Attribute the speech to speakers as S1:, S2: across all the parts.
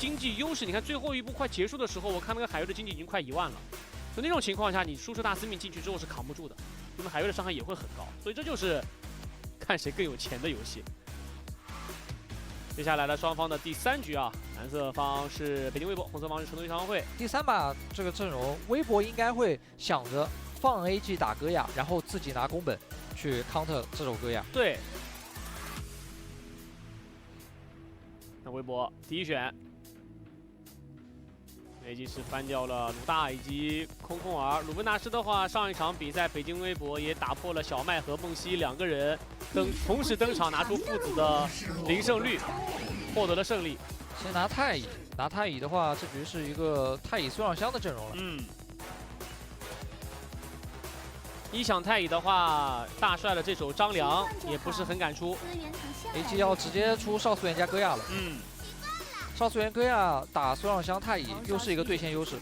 S1: 经济优势。你看最后一步快结束的时候，我看那个海月的经济已经快1万了。就那种情况下，你输出大司命进去之后是扛不住的，因为海月的伤害也会很高。所以这就是看谁更有钱的游戏。接下来的双方的第3局啊，蓝色方是北京微博，红色方是成都运商会。
S2: 第3把这个阵容，微博应该会想着放 AG 打戈亚，然后自己拿宫本去 counter 这首戈亚。
S1: 对。那微博第一选 ，AG 是翻掉了鲁大以及空空儿。鲁文大师的话，上一场比赛北京微博也打破了小麦和梦溪2个人同时登场，拿出父子的0胜率，获得了胜利。
S2: 先拿太乙，拿太乙的话，这局是一个太乙孙尚香的阵容了。
S1: 一抢太乙的话，大帅的这手张良也不是很敢出。
S2: AG 要直接出少素颜加戈亚了。少素颜戈亚打孙尚香太乙，又是一个对线优势。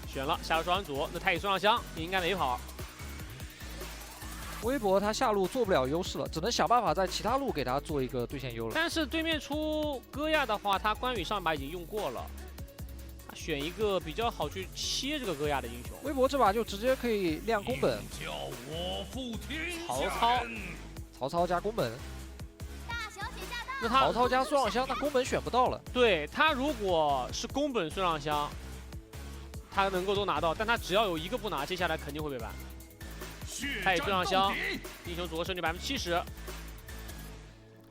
S1: 选了下路双人组，那太乙孙尚香也应该没跑。
S2: 微博他下路做不了优势了，只能想办法在其他路给他做一个对线优了。
S1: 但是对面出戈亚的话，他关羽上把已经用过了，他选一个比较好去切这个戈亚的英雄。
S2: 微博这把就直接可以亮宫本，曹操加宫本。
S1: 那他
S2: 曹操加孙尚香，那宫本选不到了。
S1: 对他如果是宫本孙尚香，他能够都拿到，但他只要有一个不拿，接下来肯定会被ban。太乙孙尚香，英雄组合胜率70%。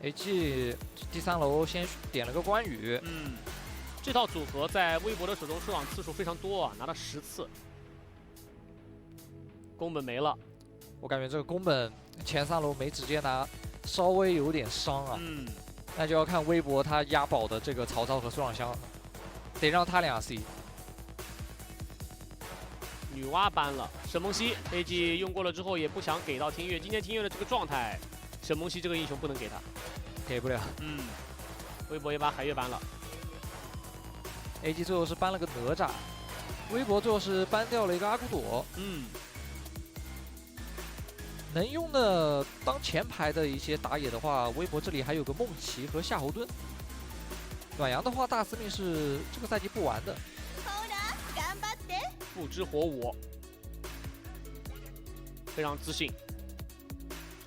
S2: AG 第3楼先点了个关羽。
S1: 这套组合在微博的手中出场次数非常多啊，拿了10次。宫本没了，
S2: 我感觉这个宫本前3楼没直接拿，稍微有点伤啊。那就要看微博他押宝的这个曹操和孙尚香了，得让他俩 C。
S1: 女娲搬了沈梦溪 ，AG 用过了之后也不想给到听乐。今天听乐的这个状态，沈梦溪这个英雄不能给他，
S2: 给不了。
S1: 微博也把海月搬了。
S2: AG 最后是搬了个哪吒，微博最后是搬掉了一个阿古朵。能用的当前排的一些打野的话，微博这里还有个梦奇和夏侯惇。暖阳的话，大司命是这个赛季不玩的。
S1: 不知火舞，非常自信，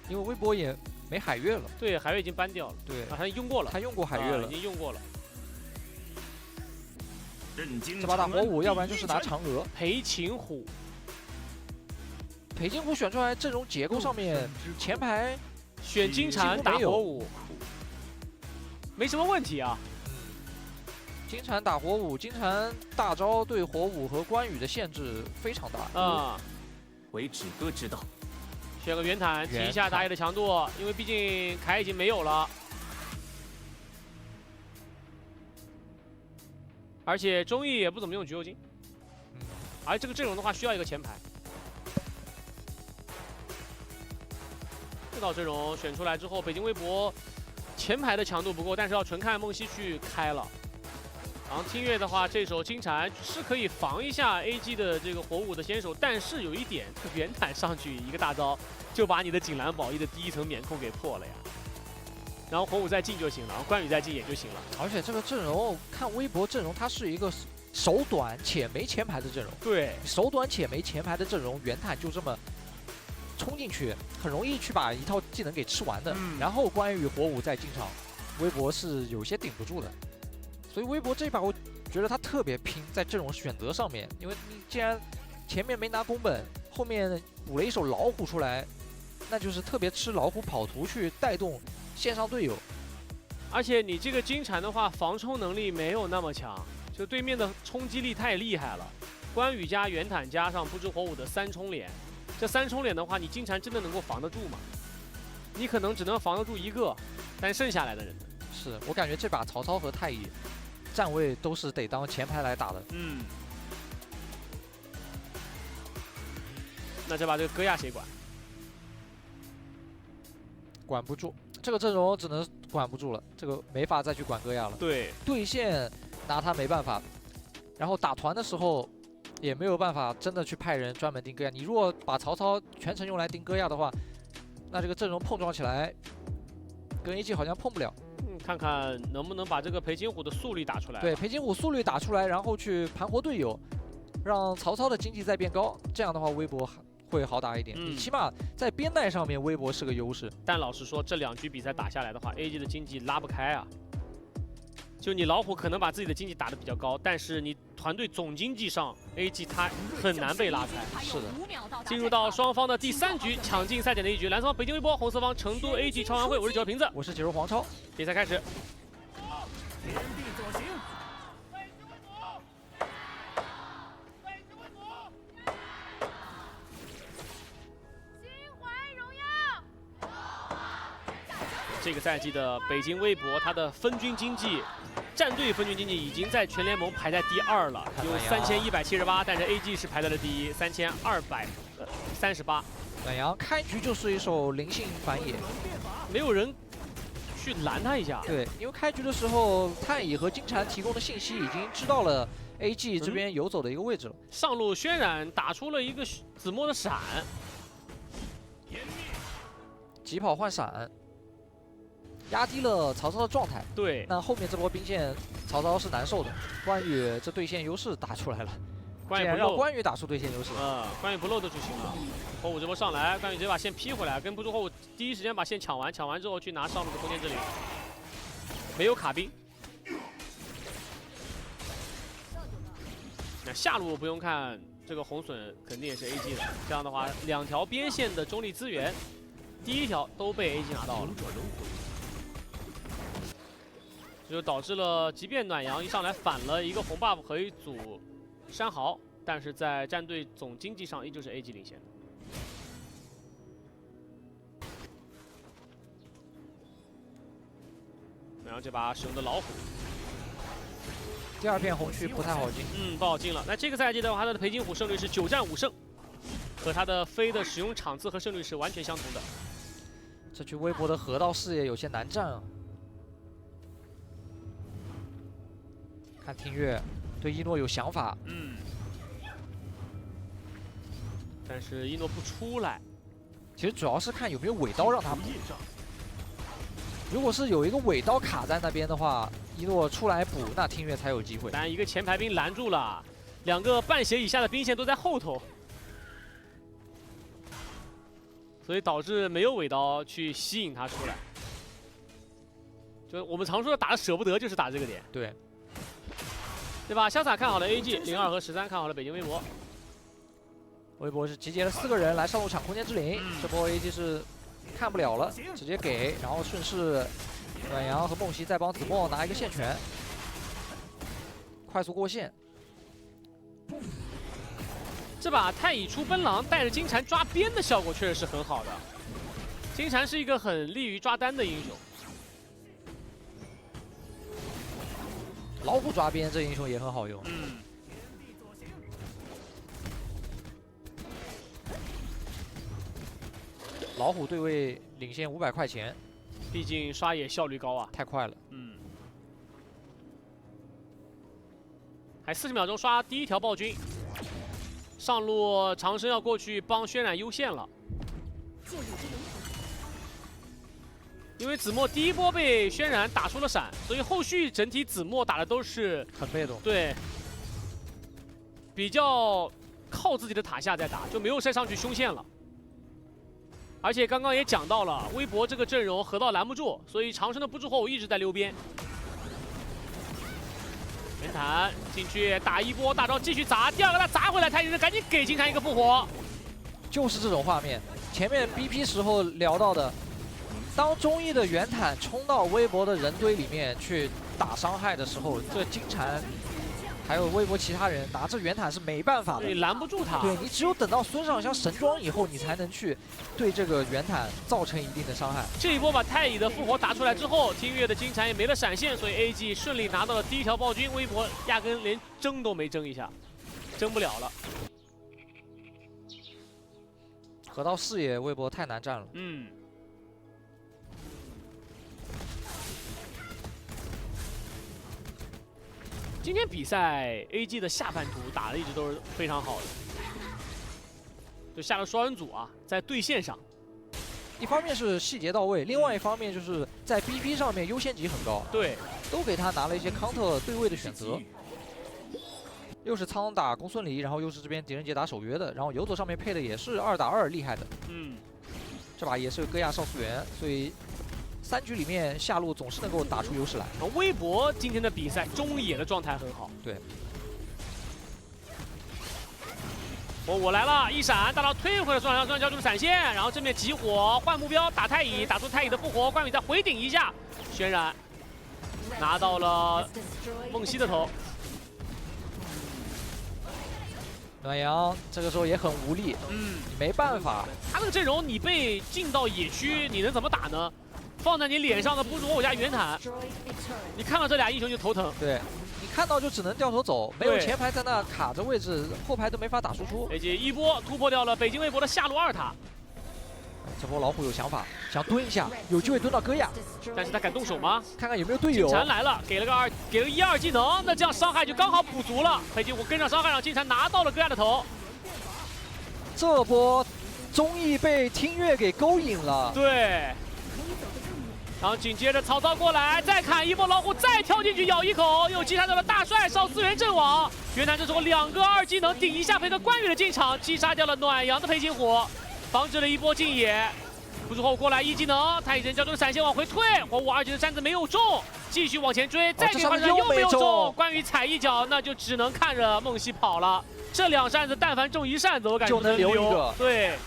S2: 因为微博也没海月了。
S1: 对，海月已经搬掉了。
S2: 对，
S1: 他用过了，
S2: 他用过海月了，
S1: 已经用过了。
S2: 这把打火舞，要不然就是拿嫦娥。
S1: 裴擒虎，
S2: 裴擒虎选出来阵容结构上面，前排
S1: 选金蝉打火舞，没什么问题啊。
S2: 金蝉打火舞，金蝉大招对火舞和关羽的限制非常大。
S3: 唯止歌之道。
S1: 选个圆坦提一下打野的强度，因为毕竟凯已经没有了，而且中艺也不怎么用橘右京。而这个阵容的话需要一个前排。这套阵容选出来之后，北京微博前排的强度不够，但是要纯看梦溪去开了。然后听乐的话，这手金蝉是可以防一下 AG 的这个火舞的先手，但是有一点，圆坦上去一个大招就把你的锦兰宝衣的第1层免控给破了呀。然后火舞再进就行了，然后关羽再进也就行了。
S2: 而且这个阵容看微博阵容，它是一个手短且没前排的阵容。
S1: 对，
S2: 手短且没前排的阵容，圆坦就这么冲进去，很容易去把一套技能给吃完的。然后关羽火舞再进场，微博是有些顶不住的。所以微博这一把，我觉得他特别拼在阵容选择上面，因为你既然前面没拿宫本，后面补了一手老虎出来，那就是特别吃老虎跑图去带动线上队友。
S1: 而且你这个金蝉的话，防冲能力没有那么强，就对面的冲击力太厉害了。关羽加圆坦加上不知火舞的3冲脸，这3冲脸的话，你金蝉真的能够防得住吗？你可能只能防得住一个，但剩下来的人呢？
S2: 是我感觉这把曹操和太乙站位都是得当前排来打的。
S1: 那这把这个戈亚谁管？
S2: 管不住，这个阵容只能管不住了，这个没法再去管戈亚了。
S1: 对，
S2: 对线拿他没办法，然后打团的时候也没有办法真的去派人专门盯戈亚。你如果把曹操全程用来盯戈亚的话，那这个阵容碰撞起来跟 AG 好像碰不了。
S1: 看看能不能把这个裴擒虎的速率打出来。
S2: 对，裴擒虎速率打出来，然后去盘活队友，让曹操的经济再变高，这样的话微博会好打一点。你起码在边带上面，微博是个优势。
S1: 但老实说，这2局比赛打下来的话 ，AG 的经济拉不开啊。就你老虎可能把自己的经济打得比较高，但是你团队总经济上 ，AG 它很难被拉开。
S2: 是的。
S1: 进入到双方的第3局，抢进赛点的一局，蓝色方北京微波，红色方成都 AG 超玩会，我是9号瓶子，
S2: 我是解说黄超。
S1: 比赛开始。
S3: 天地左行。
S1: 这个赛季的北京微博，它的分军经济、战队分军经济已经在全联盟排在第2了，有3178，但是 AG 是排在了第1，3238。
S2: 暖阳开局就是一手灵性反野，
S1: 没有人去拦他一下。
S2: 对，因为开局的时候，太乙和金蝉提供的信息已经知道了 AG 这边游走的一个位置了。
S1: 上路渲染打出了一个子墨的闪，
S2: 疾跑换闪。压低了曹操的状态，
S1: 对，
S2: 那后面这波兵线，曹操是难受的。关羽这对线优势打出来了，
S1: 关羽不漏，
S2: 让关羽打出对线优势。
S1: 关羽不漏的就行了。火舞这波上来，关羽直接把线劈回来，跟不住火舞第一时间把线抢完，抢完之后去拿上路的空间之灵，没有卡兵。那下路不用看，这个红隼肯定也是 AG 的。这样的话，2条边线的中立资源，第1条都被 AG 拿到了。这就导致了，即便暖阳一上来反了一个红 buff 和一组山豪，但是在战队总经济上依旧是 AG 领先的。暖阳这把使用的老虎，
S2: 第2片红区不太好进，
S1: 不好进了。那这个赛季的话，他的裴擒虎胜率是9战5胜，和他的飞的使用场次和胜率是完全相同的。
S2: 这局微博的河道视野有些难占啊。看听乐对一诺有想法，
S1: 但是一诺不出来。
S2: 其实主要是看有没有尾刀让他补。如果是有一个尾刀卡在那边的话，一诺出来补，那听乐才有机会。
S1: 但一个前排兵拦住了，2个半血以下的兵线都在后头，所以导致没有尾刀去吸引他出来。就我们常说的打的舍不得，就是打这个点。
S2: 对。
S1: 对吧？潇洒看好了 AG，02和13看好了北京微博。
S2: 微博是集结了4个人来上路抢空间之灵，这波 AG 是看不了了，直接给，然后顺势暖阳和梦溪再帮子墨拿一个线权，快速过线。
S1: 这把太乙出奔狼带着金蝉抓边的效果确实是很好的。金蝉是一个很利于抓单的英雄。
S2: 老虎抓边这英雄也很好用。老虎对位领先500块钱，
S1: 毕竟刷野效率高啊，
S2: 太快了。
S1: 还40秒钟刷第1条暴君，上路长生要过去帮渲染优线了。因为子墨第1波被渲染打出了闪，所以后续整体子墨打的都是
S2: 很被动，
S1: 对，比较靠自己的塔下在打，就没有再上去凶线了。而且刚刚也讲到了，微博这个阵容河道拦不住，所以长生的不住后一直在溜边。圆坦进去打1波大招继续砸，第2个他砸回来，他也是赶紧给金蝉一个复活。
S2: 就是这种画面，前面 BP 时候聊到的。当中义的圆坦冲到微博的人堆里面去打伤害的时候，这金蝉还有微博其他人拿着圆坦是没办法的，
S1: 对，拦不住他。
S2: 对你只有等到孙尚香神装以后，你才能去对这个圆坦造成一定的伤害。
S1: 这一波把太乙的复活打出来之后，听乐的金蝉也没了闪现，所以 AG 顺利拿到了第1条暴君，微博压根连争都没争一下，争不了了。
S2: 河道视野微博太难占了。
S1: 今天比赛 AG 的下半图打的一直都是非常好的，就下了双人组啊，在对线上
S2: 一方面是细节到位，另外一方面就是在 BP 上面优先级很高，
S1: 对，
S2: 都给他拿了一些 counter 对位的选择。又是苍打公孙离，然后又是这边狄仁杰打守约的，然后游走上面配的也是2打2厉害的。这把也是戈亚少素媛，所以3局里面下路总是能够打出优势来。
S1: 微博今天的比赛中野的状态很好。
S2: 对。
S1: 我来了，一闪，大刀推回了双交出闪现，然后正面集火换目标打太乙，打出太乙的复活，关羽再回顶一下，渲染拿到了梦溪的头。
S2: 暖阳这个时候也很无力，没办法。
S1: 他那个阵容，你被禁到野区，你能怎么打呢？放在你脸上的不是我家袁坦，你看到这俩英雄就头疼。
S2: 对，你看到就只能掉头走，没有前排在那卡着位置，后排都没法打输出。
S1: 而且一波突破掉了北京微博的下路2塔。
S2: 这波老虎有想法，想蹲一下，有机会蹲到戈亚，
S1: 但是他敢动手吗？
S2: 看看有没有队友。
S1: 金蝉来了，给了个1、2技能，那这样伤害就刚好补足了。北京虎跟上伤害，让金蝉拿到了戈亚的头。
S2: 这波综艺被听乐给勾引了。
S1: 对。然后紧接着曹操过来，再砍一波老虎，再跳进去咬一口，又击杀掉了大帅少资源阵亡。袁谭这时候2个2技能顶一下，配合关羽的进场，击杀掉了暖阳的裴擒虎。防止了一波禁野，不出后过来1技能，太乙神交出了闪现往回退，火舞2级的扇子没有中，继续往前追，再给换上又没有中，关羽踩一脚，那就只能看着梦溪跑了。这2扇子但凡中1扇子，我感觉
S2: 就能留一个。
S1: 对，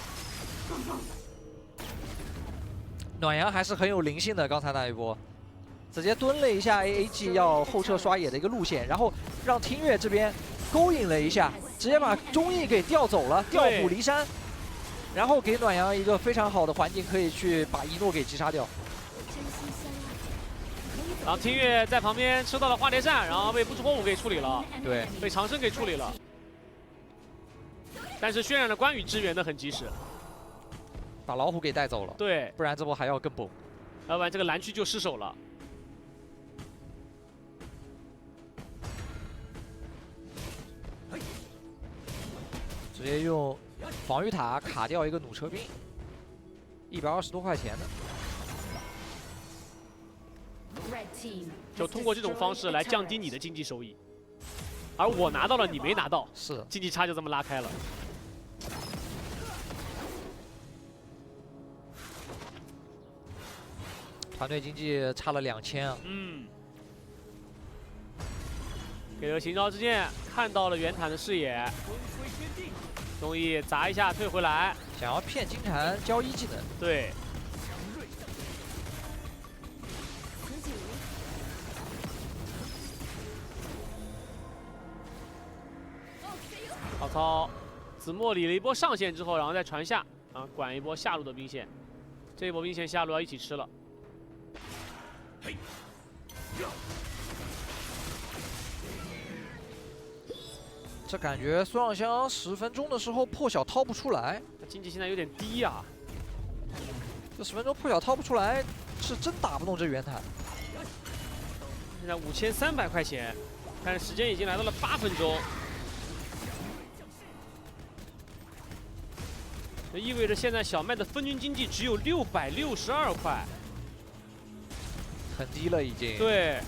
S2: 暖阳还是很有灵性的，刚才那一波，直接蹲了一下 AAG 要后撤刷野的一个路线，然后让听乐这边勾引了一下，直接把忠义给调走了，调虎离山。然后给暖阳一个非常好的环境，可以去把一诺给击杀掉。
S1: 然后听乐在旁边吃到了化蝶扇，然后被不知火舞给处理了，
S2: 对，
S1: 被长生给处理了。但是渲染的关羽支援的很及时，
S2: 把老虎给带走了。
S1: 对，
S2: 不然这波还要更崩，
S1: 要不然这个蓝区就失手了。
S2: 直接用防御塔卡掉一个弩车兵，120多块钱的。
S1: 就通过这种方式来降低你的经济收益，而我拿到了，你没拿到，
S2: 是
S1: 经济差就这么拉开了。
S2: 团队经济差了2000啊。
S1: 给了行招之剑，看到了袁坦的视野。综艺砸一下退回来，
S2: 想要骗金蝉交1技能。
S1: 对。曹操子墨理了一波上线之后，然后再传下，管一波下路的兵线。这一波兵线下路要一起吃了。
S2: 这感觉孙尚香10分钟的时候破晓掏不出来，
S1: 经济现在有点低呀。
S2: 这10分钟破晓掏不出来，是真打不动这袁坦。
S1: 现在5300块钱，但是时间已经来到了8分钟，这意味着现在小麦的分均经济只有662块，
S2: 很低了已经。
S1: 对。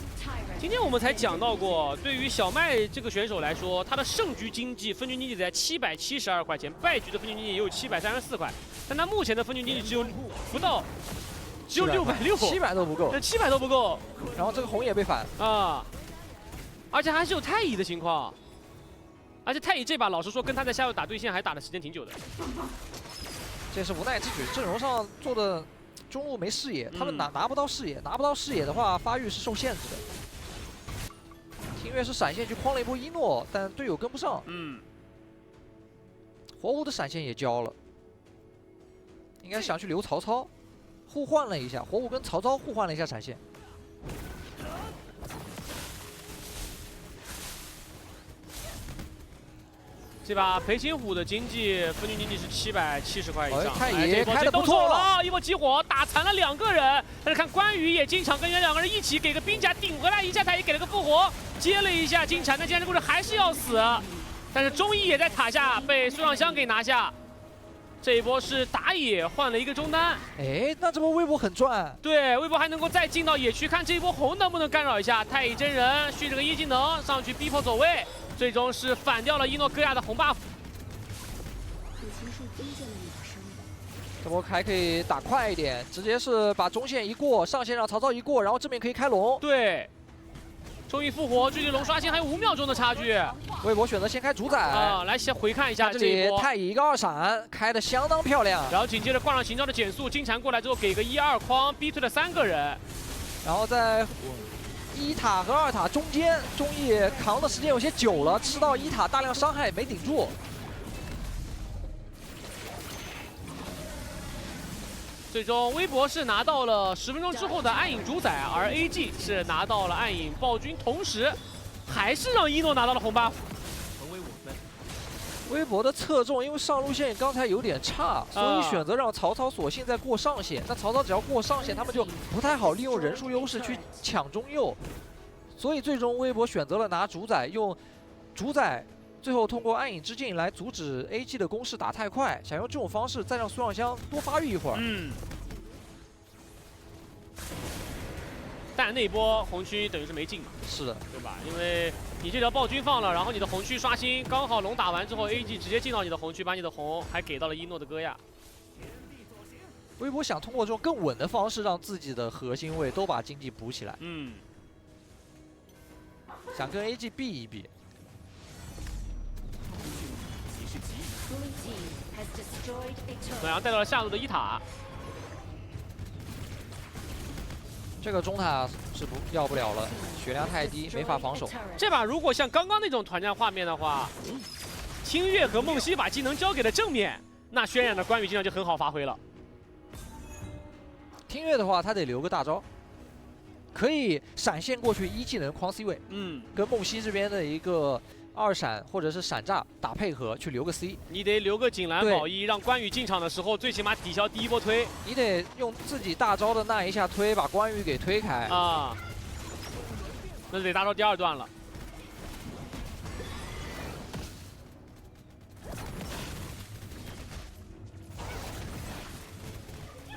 S1: 今天我们才讲到过，对于小麦这个选手来说，他的胜局经济分均经济在772块钱，败局的分均经济也有734块，但他目前的分均经济只有不到，只有660，700
S2: 都不够，
S1: 这700都不够。
S2: 然后这个红也被反
S1: 啊，而且还是有太乙的情况，而且太乙这把老实说，跟他在下路打对线还打的时间挺久的。
S2: 这是无奈之举，阵容上做的。中路没视野，他们拿不到视野，拿不到视野的话，发育是受限制的。听乐是闪现去框了一波一诺，但队友跟不上。火舞的闪现也交了，应该想去留曹操，互换了一下，火舞跟曹操互换了一下闪现。
S1: 这把裴擒虎的经济分均经济是770块以上，
S2: 太乙开的不错了，
S1: 一波集火打残了2个人，但是看关羽也经常跟2个人一起给个兵甲顶回来一下，他也给了个复活，接了一下金蝉，但金蝉这故事还是要死，但是忠义也在塔下被孙尚香给拿下，这一波是打野换了一个中单，
S2: 哎，那这波微博很赚。
S1: 对，微博还能够再进到野区，看这一波红能不能干扰一下太乙真人，续这个一技能上去逼迫走位，最终是反掉了伊诺戈亚的红 buff。
S2: 这波还可以打快一点，直接是把中线一过，上线让曹操一过，然后这边可以开龙。
S1: 对，终于复活，距离龙刷新还有5秒钟的差距。
S2: 微博选择先开主宰
S1: 啊，来先回看一下
S2: 这
S1: 这一波。
S2: 里太乙一个2闪开的相当漂亮，
S1: 然后紧接着挂上行招的减速，金蝉过来之后给个1、2框，逼退了3个人。
S2: 然后在1塔和2塔中间，中义扛的时间有些久了，吃到1塔大量伤害没顶住。
S1: 最终微博是拿到了10分钟之后的暗影主宰，而 AG 是拿到了暗影暴君，同时还是让一诺拿到了红 buff。成为我们
S2: 微博的侧重，因为上路线刚才有点差，所以选择让曹操索性再过上线。那曹操只要过上线，他们就不太好利用人数优势去抢中右，所以最终微博选择了拿主宰，用主宰最后通过暗影之境来阻止 AG 的攻势打太快，想用这种方式再让苏尚香多发育一会儿。
S1: 但那一波红区等于是没进嘛，
S2: 是的，
S1: 对吧？因为你这条暴君放了，然后你的红区刷新，刚好龙打完之后 ，AG 直接进到你的红区，把你的红还给到了一诺的戈亚。
S2: 微博想通过这种更稳的方式，让自己的核心位都把经济补起来。想跟 AG 避一避。
S1: 然后带到了下路的1塔。
S2: 这个中塔是要不了了，血量太低，没法防守。
S1: 这把如果像刚刚那种团战画面的话，清月和梦溪把技能交给了正面，那渲染的关羽技能就很好发挥了。
S2: 听月的话，他得留个大招，可以闪现过去1技能框 C 位，跟梦溪这边的一个2闪或者是闪炸打配合去留个 C。
S1: 你得留个锦兰保一，让关羽进场的时候最起码抵消第一波推。
S2: 你得用自己大招的那一下推，把关羽给推开
S1: 啊。那得大招第2段了。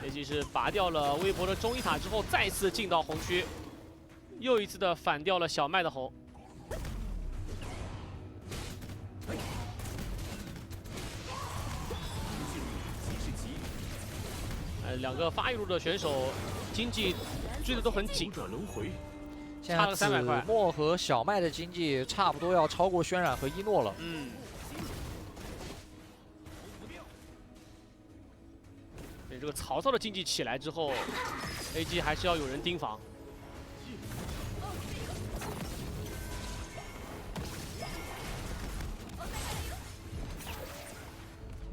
S1: AG是拔掉了微博的中1塔之后，再次进到红区，又一次的反掉了小麦的红。2个发育路的选手，经济追的都很紧。
S2: 现在子墨和小麦的经济差不多要超过轩辕和一诺了。
S1: 这个曹操的经济起来之后 ，AG 还是要有人盯防。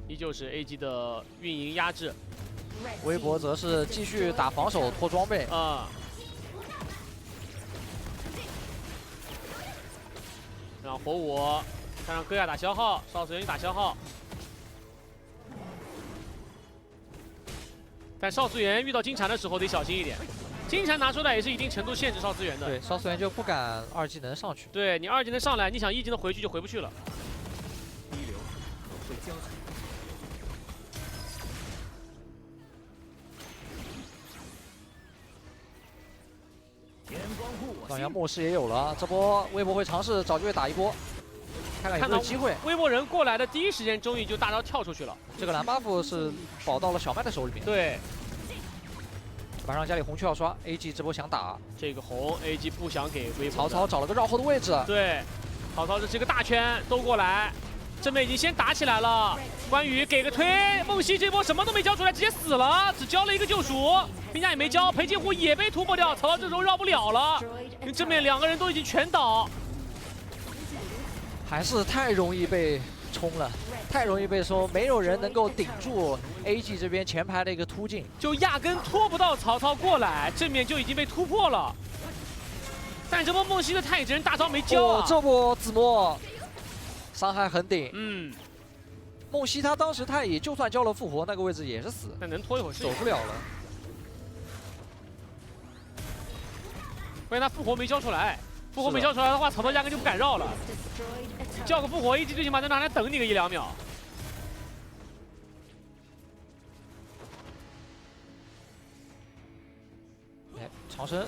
S1: 依旧是 AG 的运营压制。
S2: 微博则是继续打防守拖装备
S1: 让火舞让戈亚打消耗，少次元打消耗。但少次元遇到金蝉的时候得小心一点，金蝉拿出来也是一定程度限制少次元的。
S2: 对，少次元就不敢2技能上去。
S1: 对你2技能上来，你想1技能回去就回不去了。
S2: 上阳末世也有了，这波微博会尝试找机会打一波，看看有没有机会。
S1: 微博人过来的第一时间，终于就大招跳出去了。
S2: 这个蓝 buff 是保到了小麦的手里面。
S1: 对，
S2: 马上家里红区要刷 ，AG 这波想打
S1: 这个红 ，AG 不想给微博。
S2: 曹操找了个绕后的位置。
S1: 对，曹操这是个大圈都过来，正面已经先打起来了。关羽给个推，梦溪这波什么都没交出来，直接死了，只交了一个救赎。兵家也没交，裴擒虎也被突破掉，曹操这时候绕不了了，因为正面2个人都已经全倒，
S2: 还是太容易被冲了，太容易被说，没有人能够顶住 AG 这边前排的一个突进，
S1: 就压根拖不到曹操过来，正面就已经被突破了。但这波梦溪的太乙真人大招没交啊！
S2: 这波子墨伤害很顶，梦溪他当时太乙就算交了复活，那个位置也是死，
S1: 但能拖一会儿是
S2: 走不了了。
S1: 关键他复活没交出来，复活没交出来的话，曹操压根就不敢绕了。叫个复活，AG最起码在那还等你个1、2秒。
S2: 长生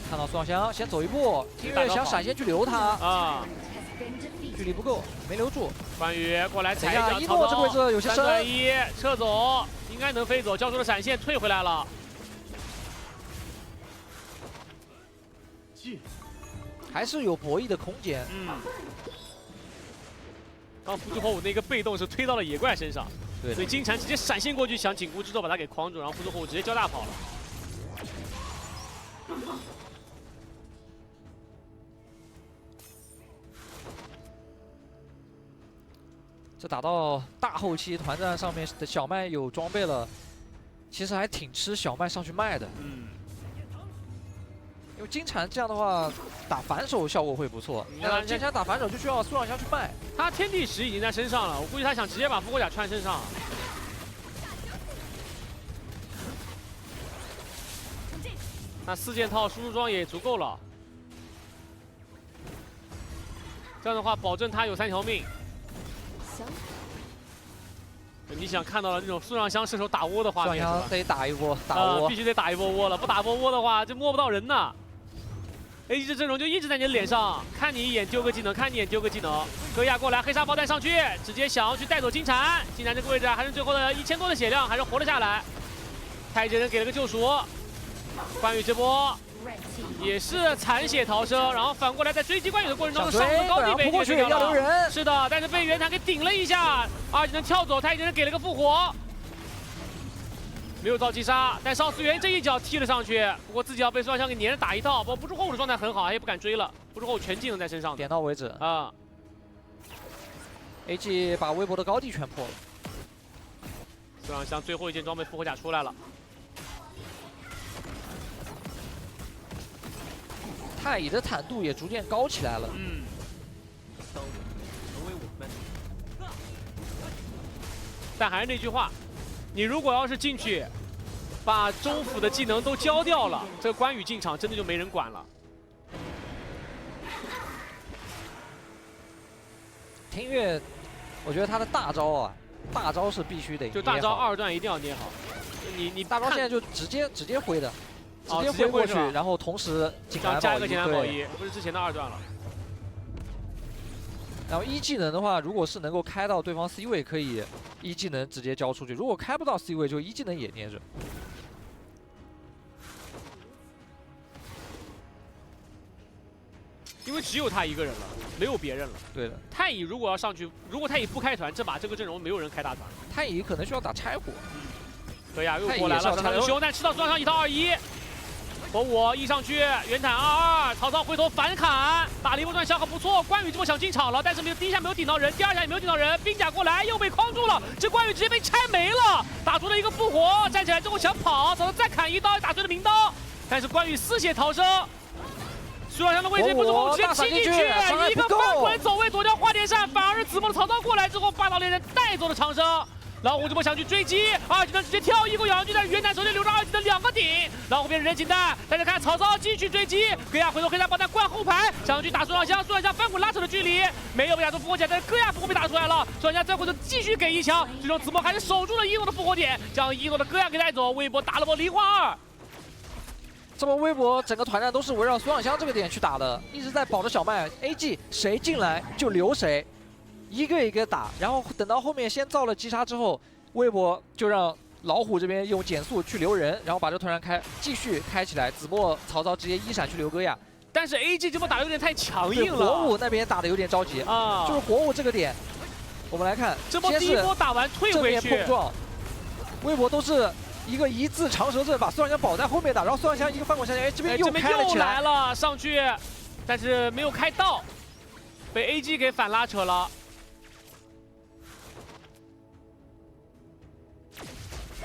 S2: 看到苏小香先走一步，听月想闪现去留他
S1: 啊，
S2: 距离不够，没留住。
S1: 关羽过来踩一脚，
S2: 一诺这个位置有些深
S1: ，3-1撤走，应该能飞走，交出了闪现，退回来了。
S2: 还是有博弈的空间。
S1: 刚不知火舞那个被动是推到了野怪身上，
S2: 对，
S1: 所以金蝉直接闪现过去想紧箍之咒把他给框住，然后不知火舞直接交大跑了。
S2: 这打到大后期团战上面的小麦有装备了，其实还挺吃小麦上去卖的。因为金蝉这样的话打反手效果会不错。那金蝉打反手就需要苏小香去卖。
S1: 他天地石已经在身上了，我估计他想直接把复活甲穿身上。那4件套输出装也足够了。这样的话，保证他有3条命。你想看到了那种苏上香射手打窝的画面，
S2: 苏小香得打一波，打窝，
S1: 必须得打一波窝了，不打波窝的话，就摸不到人呐。A 这阵容就一直在你的脸上，看你一眼丢个技能，看你一眼丢个技能。戈亚过来，黑沙爆弹上去，直接想要去带走金蝉。金蝉这个位置还是最后的1000多的血量，还是活了下来。太极人给了个救赎，关羽这波也是残血逃生，然后反过来在追击关羽的过程中，上路高地被
S2: 过去要留人，
S1: 是的，但是被袁谭给顶了一下，二技能跳走，太极人给了个复活。没有遭击杀，但邵思源这一脚踢了上去，不过自己要被苏小香给连着打一套。不过不知火舞的状态很好，也不敢追了。不知火舞全技能在身上，
S2: 点到为止
S1: 啊。
S2: AG 把微博的高地全破了。
S1: 苏小香最后一件装备复活甲出来了。
S2: 太乙的坦度也逐渐高起来了。
S1: 成为我们。但还是那句话。你如果要是进去，把周府的技能都交掉了，这个关羽进场真的就没人管了。
S2: 听月，我觉得他的大招啊，大招是必须得
S1: 就大招2段一定要捏好。你
S2: 大招现在就直接挥的，直接挥过去，然后同时
S1: 加一个简单保一，不是之前的2段了。
S2: 然后1技能的话，如果是能够开到对方 C 位，可以1技能直接交出去；如果开不到 C 位，就1技能也捏着。
S1: 因为只有他一个人了，没有别人了。
S2: 对的。
S1: 太乙如果要上去，如果太乙不开团，这把这个阵容没有人开大团。
S2: 太乙可能需要打拆火。
S1: 戈亚又过来了，很凶，但吃到双上1套2-1。火舞一上去，袁坦2-2，曹操回头反砍，打了一波段消耗不错。关羽这波想进场了，但是第一下没有顶到人，第2下也没有顶到人，兵甲过来又被框住了，这关羽直接被拆没了，打出了一个复活，站起来之后想跑，曹操再砍一刀，打碎了明刀，但是关羽4血逃生。苏小香的位置不是火舞直接踢进去，一个翻滚走位躲掉花田扇，反而是子墨的曹操过来之后，霸道猎人带走了长生。老虎这波想去追击，2技能直接跳一个远距，但是袁坦手里留着2技能2个顶，老虎变成人形弹，大家看曹操继续追击，戈亚回头黑山爆弹灌后排，想要去打苏小香，苏小香翻滚拉扯的距离，没有被打出复活点，但是戈亚复活被打出来了，苏小香再回头继续给一枪，最终子墨还是守住了一诺的复活点，将一诺的戈亚给带走，微博打了波0换2。
S2: 这波微博整个团战都是围绕苏小香这个点去打的，一直在保着小麦 ，AG 谁进来就留谁。一个一个打，然后等到后面先造了击杀之后，微博就让老虎这边用减速去留人，然后把这团战继续开起来。子墨、曹操直接1闪去留戈亚，
S1: 但是 AG 这波打的有点太强硬了。
S2: 火舞那边打的有点着急啊，就是火舞这个点，我们来看，
S1: 这波第一波打完退回去，
S2: 正面碰撞，微博都是一个1字长蛇阵把苏小香保在后面打，然后苏小香一个翻滚下去，哎，这边又开了起来
S1: 了上去，但是没有开到，被 AG 给反拉扯了。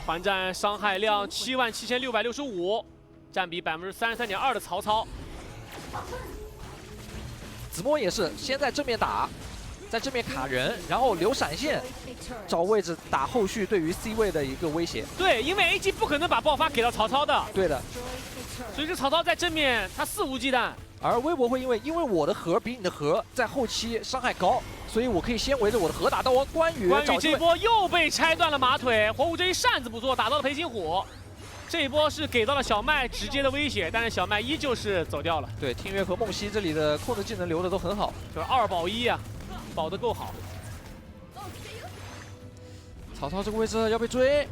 S1: 团战伤害量77665，占比33.2%的曹操。
S2: 子墨也是先在正面打，在正面卡人，然后留闪现，找位置打后续对于 C 位的一个威胁。
S1: 对，因为 AG 不可能把爆发给到曹操的。
S2: 对的。
S1: 所以这曹操在正面他肆无忌惮。
S2: 而微博会因为我的核比你的核在后期伤害高，所以我可以先围着我的核打到关羽。
S1: 关羽这波又被拆断了马腿，火舞这一扇子不错，打到了裴擒虎。这一波是给到了小麦直接的威胁，但是小麦依旧是走掉了。
S2: 对，听月和梦溪这里的控制技能留的都很好，
S1: 就是2保1啊，保得够好。
S2: 曹操这个位置要被追，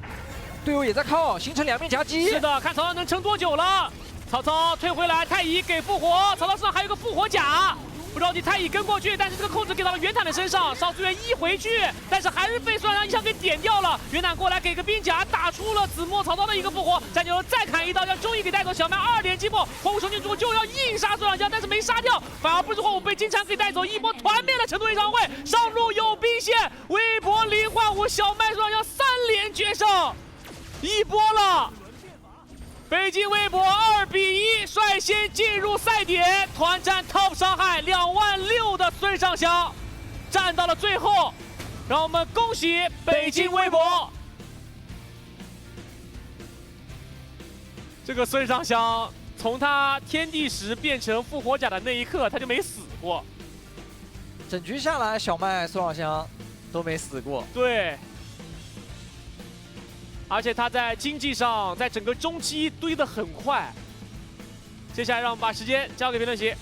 S2: 队友也在靠，形成两面夹击。
S1: 是的，看曹操能撑多久了。曹操退回来，太乙给复活，曹操身上还有个复活甲。 不着急，太乙跟过去，但是这个控制给到了袁坦的身上，少资源一回去，但是还是被孙杨一枪给点掉了。袁坦过来给个兵甲，打出了子墨曹操的一个复活，战牛再砍一刀，将周易给带走。小麦2连击破，火舞雄鹰族就要硬杀孙杨江，但是没杀掉，反而不是火舞被金蝉给带走，一波团灭了成都演唱会。上路有兵线，微博林焕武，小麦孙杨江3连决胜，一波了。 北京微博2比1率先进入赛点，团战 TOP 伤害26000的孙尚香站到了最后，让我们恭喜北京微博。这个孙尚香从他天地石变成复活甲的那一刻，他就没死过。
S2: 整局下来，小麦、孙尚香都没死过。
S1: 对。 而且他在经济上，在整个中期堆得很快。接下来让我们把时间交给评论席。